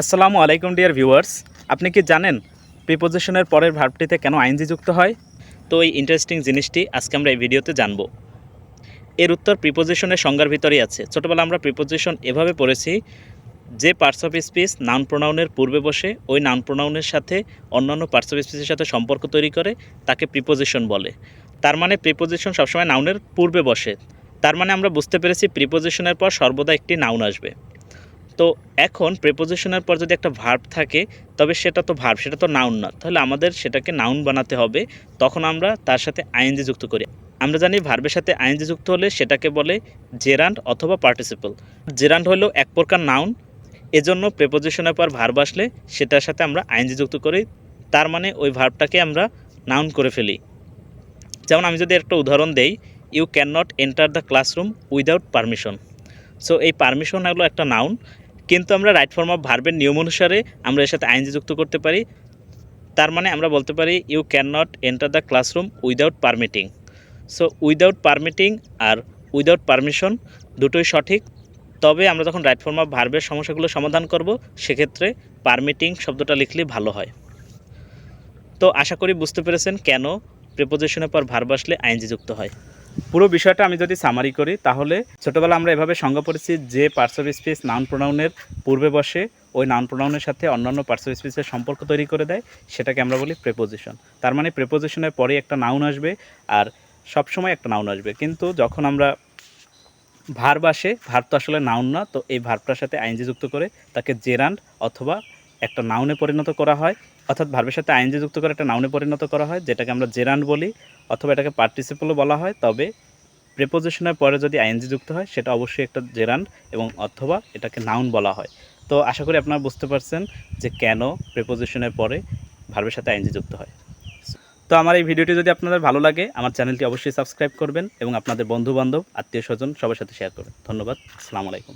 আসসালামু আলাইকুম dear viewers, আপনি কি জানেন প্রিপোজিশনের পরের ভার্বটিতে কেন আইএনজি যুক্ত হয়? তো এই ইন্টারেস্টিং জিনিসটি আজকে আমরা এই ভিডিওতে জানব। এর উত্তর প্রিপোজিশনের সংজ্ঞার ভিতরেই আছে। ছোটবেলা আমরা প্রিপোজিশন এভাবে পড়েছি, যে পার্টস অফ স্পিচ নাউন প্রোনাউনের পূর্বে বসে ওই নাউন প্রোনাউনের সাথে অন্যান্য পার্টস অফ স্পিচের সাথে সম্পর্ক তৈরি করে তাকে প্রিপোজিশন বলে। তার মানে প্রিপোজিশন সবসময় নাউনের পূর্বে বসে। তার মানে আমরা বুঝতে পেরেছি প্রিপোজিশনের পর সর্বদা একটি নাউন আসবে। তো এখন প্রিপোজিশনের পর যদি একটা ভার্ব থাকে, তবে সেটা তো ভার্ব, সেটা তো নাউন না। তাহলে আমাদের সেটাকে নাউন বানাতে হবে। তখন আমরা তার সাথে আইএনজি যুক্ত করি। আমরা জানি ভার্বের সাথে আইএনজি যুক্ত হলে সেটাকে বলে জেরান্ড অথবা পার্টিসিপল। জেরান্ড হলো এক প্রকার নাউন, এজন্য প্রিপোজিশনের পর ভার্ব আসলে সেটার সাথে আমরা আইএনজি যুক্ত করি। তার মানে ওই ভার্বটাকে আমরা নাউন করে ফেলি। যেমন আমি যদি একটা উদাহরণ দেই, you can not enter the classroom without permission. So এই পারমিশন হলো একটা নাউন, কিন্তু আমরা রাইট ফর্ম অফ ভার্বের নিয়ম অনুসারে আমরা এর সাথে আইএনজি যুক্ত করতে পারি। তার মানে আমরা বলতে পারি you can not enter the classroom without permitting. So without permitting আর উইদাউট পারমিশন দুটোই সঠিক। তবে আমরা যখন রাইট ফর্ম অফ ভার্বের সমস্যাগুলো সমাধান করব, সেক্ষেত্রে পারমিটিং শব্দটা লিখলেই ভালো হয়। তো আশা করি বুঝতে পেরেছেন কেন প্রিপোজিশনের পর ভার্ব আসলে আইএনজি যুক্ত হয়। পুরো বিষয়টা আমি যদি সামারি করি, তাহলে ছোটোবেলা আমরা এভাবে সংজ্ঞা পড়েছি, যে পার্টস অফ স্পিচ নাউন প্রোনাউনের পূর্বে বসে ওই নাউন প্রোনাউনের সাথে অন্যান্য পার্টস অফ স্পিচের সম্পর্ক তৈরি করে দেয়, সেটাকে আমরা বলি প্রিপোজিশন। তার মানে প্রিপোজিশনের পরে একটা নাউন আসবে, আর সবসময় একটা নাউন আসবে। কিন্তু যখন আমরা ভার্ব আসে, ভার্ব তো আসলে নাউন না, তো এই ভার্বটার সাথে আইএনজি যুক্ত করে তাকে জেরান্ড অথবা একটা নাউনে পরিণত করা হয়। অর্থাৎ ভার্বের সাথে আইএনজি যুক্ত করে একটা নাউনে পরিণত করা হয়, যেটাকে আমরা জেরান্ড বলি, অথবা এটাকে পার্টিসিপলও বলা হয়। তবে প্রিপোজিশনের পরে যদি আইএনজি যুক্ত হয়, সেটা অবশ্যই একটা জেরান্ড এবং অথবা এটাকে নাউন বলা হয়। তো আশা করি আপনারা বুঝতে পারছেন যে কেন প্রিপোজিশনের পরে ভার্বের সাথে আইএনজি যুক্ত হয়। তো আমার এই ভিডিওটি যদি আপনাদের ভালো লাগে, আমার চ্যানেলটি অবশ্যই সাবস্ক্রাইব করবেন এবং আপনাদের বন্ধুবান্ধব, আত্মীয় স্বজন সবার সাথে শেয়ার করবেন। ধন্যবাদ। আসসালামু আলাইকুম।